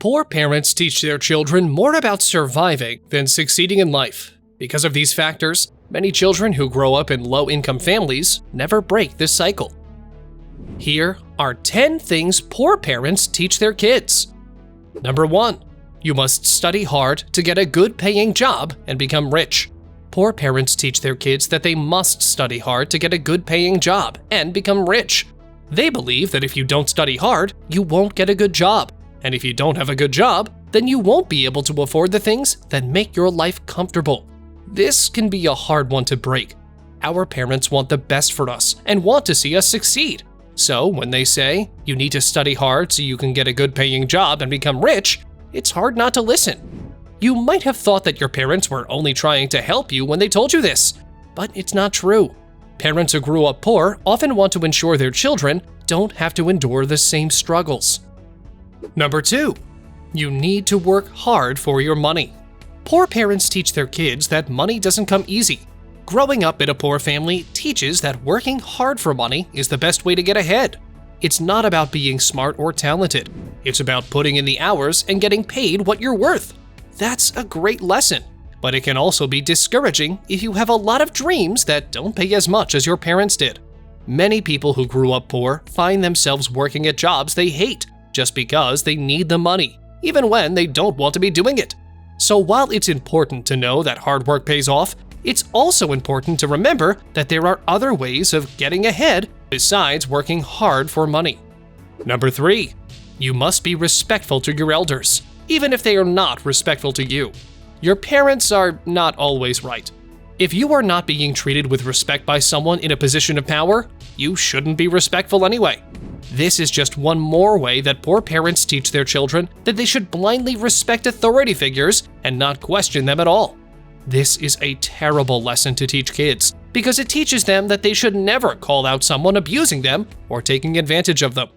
Poor parents teach their children more about surviving than succeeding in life. Because of these factors, many children who grow up in low-income families never break this cycle. Here are 10 things poor parents teach their kids. Number 1. You must study hard to get a good-paying job and become rich. Poor parents teach their kids that they must study hard to get a good-paying job and become rich. They believe that if you don't study hard, you won't get a good job. And if you don't have a good job, then you won't be able to afford the things that make your life comfortable. This can be a hard one to break. Our parents want the best for us and want to see us succeed. So when they say, you need to study hard so you can get a good paying job and become rich, it's hard not to listen. You might have thought that your parents were only trying to help you when they told you this, but it's not true. Parents who grew up poor often want to ensure their children don't have to endure the same struggles. Number 2. You need to work hard for your money. Poor parents teach their kids that money doesn't come easy. Growing up in a poor family teaches that working hard for money is the best way to get ahead. It's not about being smart or talented. It's about putting in the hours and getting paid what you're worth. That's a great lesson, but it can also be discouraging if you have a lot of dreams that don't pay as much as your parents did. Many people who grew up poor find themselves working at jobs they hate just because they need the money, even when they don't want to be doing it. So while it's important to know that hard work pays off, it's also important to remember that there are other ways of getting ahead besides working hard for money. Number 3. You must be respectful to your elders, even if they are not respectful to you. Your parents are not always right. If you are not being treated with respect by someone in a position of power, you shouldn't be respectful anyway. This is just one more way that poor parents teach their children that they should blindly respect authority figures and not question them at all. This is a terrible lesson to teach kids because it teaches them that they should never call out someone abusing them or taking advantage of them.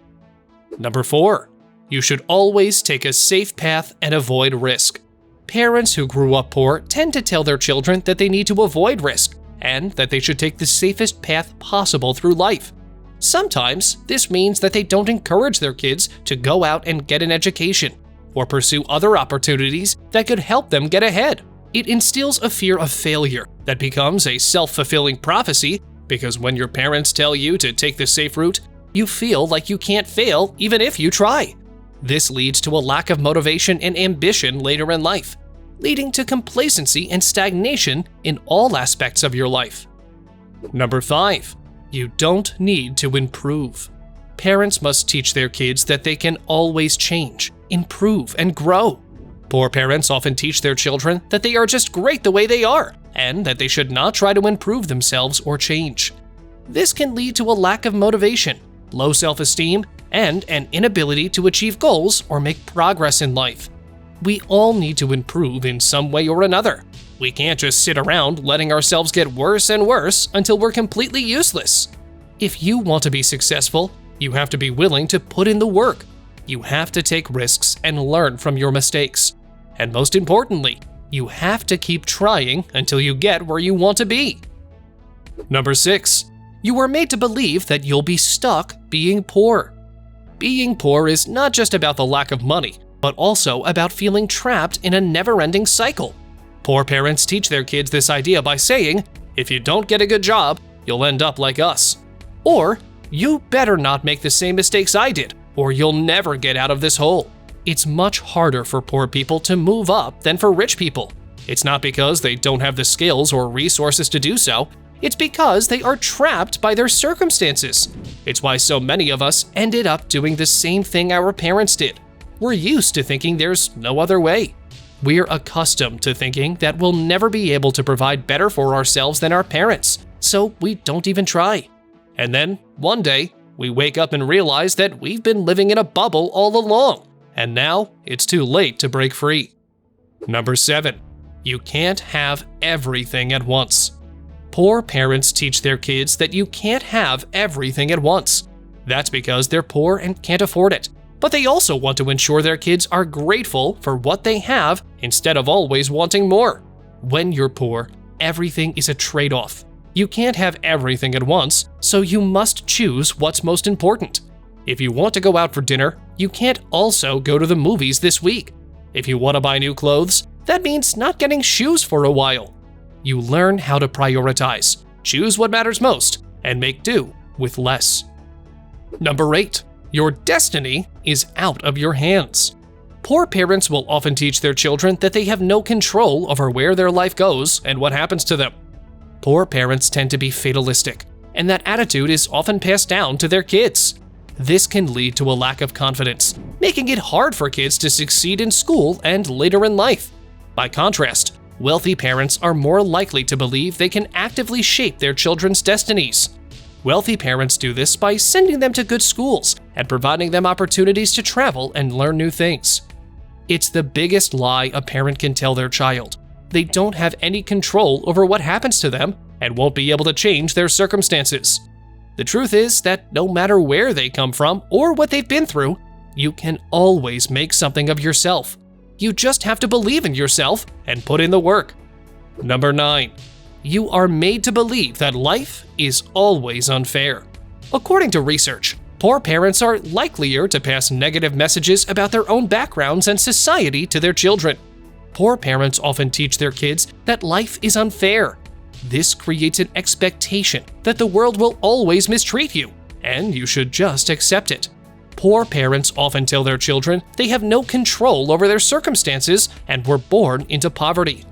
Number 4. You should always take a safe path and avoid risk. Parents who grew up poor tend to tell their children that they need to avoid risk and that they should take the safest path possible through life. Sometimes this means that they don't encourage their kids to go out and get an education or pursue other opportunities that could help them get ahead. It instills a fear of failure that becomes a self-fulfilling prophecy because when your parents tell you to take the safe route, you feel like you can't fail even if you try. This leads to a lack of motivation and ambition later in life, leading to complacency and stagnation in all aspects of your life. Number 5. You don't need to improve. Parents must teach their kids that they can always change, improve, and grow. Poor parents often teach their children that they are just great the way they are, and that they should not try to improve themselves or change. This can lead to a lack of motivation, low self-esteem, and an inability to achieve goals or make progress in life. We all need to improve in some way or another. We can't just sit around letting ourselves get worse and worse until we're completely useless. If you want to be successful, you have to be willing to put in the work. You have to take risks and learn from your mistakes. And most importantly, you have to keep trying until you get where you want to be. Number 6. You were made to believe that you'll be stuck being poor. Being poor is not just about the lack of money, but also about feeling trapped in a never-ending cycle. Poor parents teach their kids this idea by saying, if you don't get a good job, you'll end up like us. Or, you better not make the same mistakes I did, or you'll never get out of this hole. It's much harder for poor people to move up than for rich people. It's not because they don't have the skills or resources to do so. It's because they are trapped by their circumstances. It's why so many of us ended up doing the same thing our parents did. We're used to thinking there's no other way. We're accustomed to thinking that we'll never be able to provide better for ourselves than our parents, so we don't even try. And then, one day, we wake up and realize that we've been living in a bubble all along, and now it's too late to break free. Number 7. You can't have everything at once. Poor parents teach their kids that you can't have everything at once. That's because they're poor and can't afford it. But they also want to ensure their kids are grateful for what they have instead of always wanting more. When you're poor, everything is a trade-off. You can't have everything at once, so you must choose what's most important. If you want to go out for dinner, you can't also go to the movies this week. If you want to buy new clothes, that means not getting shoes for a while. You learn how to prioritize, choose what matters most, and make do with less. Number 8. Your destiny is out of your hands. Poor parents will often teach their children that they have no control over where their life goes and what happens to them. Poor parents tend to be fatalistic, and that attitude is often passed down to their kids. This can lead to a lack of confidence, making it hard for kids to succeed in school and later in life. By contrast, wealthy parents are more likely to believe they can actively shape their children's destinies. Wealthy parents do this by sending them to good schools and providing them opportunities to travel and learn new things. It's the biggest lie a parent can tell their child. They don't have any control over what happens to them and won't be able to change their circumstances. The truth is that no matter where they come from or what they've been through, you can always make something of yourself. You just have to believe in yourself and put in the work. Number 9. You are made to believe that life is always unfair. According to research, poor parents are likelier to pass negative messages about their own backgrounds and society to their children. Poor parents often teach their kids that life is unfair. This creates an expectation that the world will always mistreat you, and you should just accept it. Poor parents often tell their children they have no control over their circumstances and were born into poverty.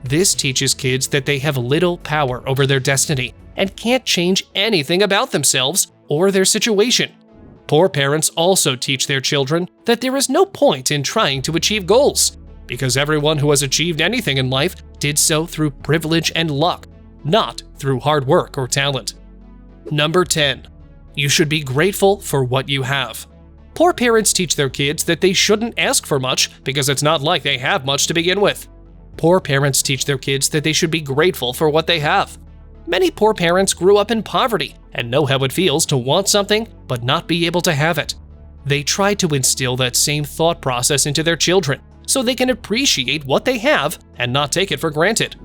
This teaches kids that they have little power over their destiny and can't change anything about themselves or their situation. Poor parents also teach their children that there is no point in trying to achieve goals, because everyone who has achieved anything in life did so through privilege and luck, not through hard work or talent. Number 10. You should be grateful for what you have. Poor parents teach their kids that they shouldn't ask for much because it's not like they have much to begin with. Poor parents teach their kids that they should be grateful for what they have. Many poor parents grew up in poverty and know how it feels to want something but not be able to have it. They try to instill that same thought process into their children so they can appreciate what they have and not take it for granted.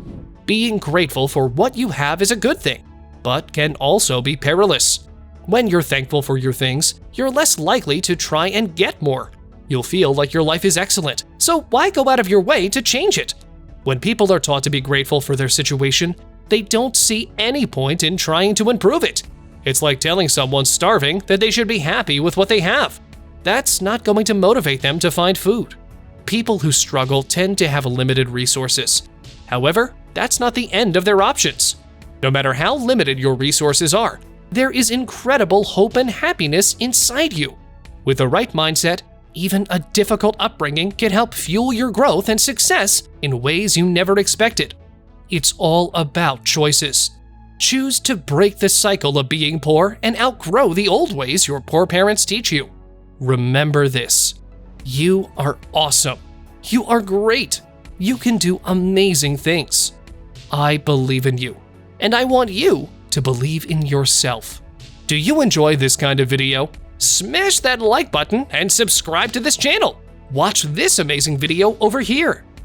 Being grateful for what you have is a good thing, but can also be perilous. When you're thankful for your things, you're less likely to try and get more. You'll feel like your life is excellent, so why go out of your way to change it? When people are taught to be grateful for their situation, they don't see any point in trying to improve it. It's like telling someone starving that they should be happy with what they have. That's not going to motivate them to find food. People who struggle tend to have limited resources. However, that's not the end of their options. No matter how limited your resources are, there is incredible hope and happiness inside you. With the right mindset, even a difficult upbringing can help fuel your growth and success in ways you never expected. It's all about choices. Choose to break the cycle of being poor and outgrow the old ways your poor parents teach you. Remember this: you are awesome. You are great. You can do amazing things. I believe in you, and I want you to believe in yourself. Do you enjoy this kind of video? Smash that like button and subscribe to this channel. Watch this amazing video over here.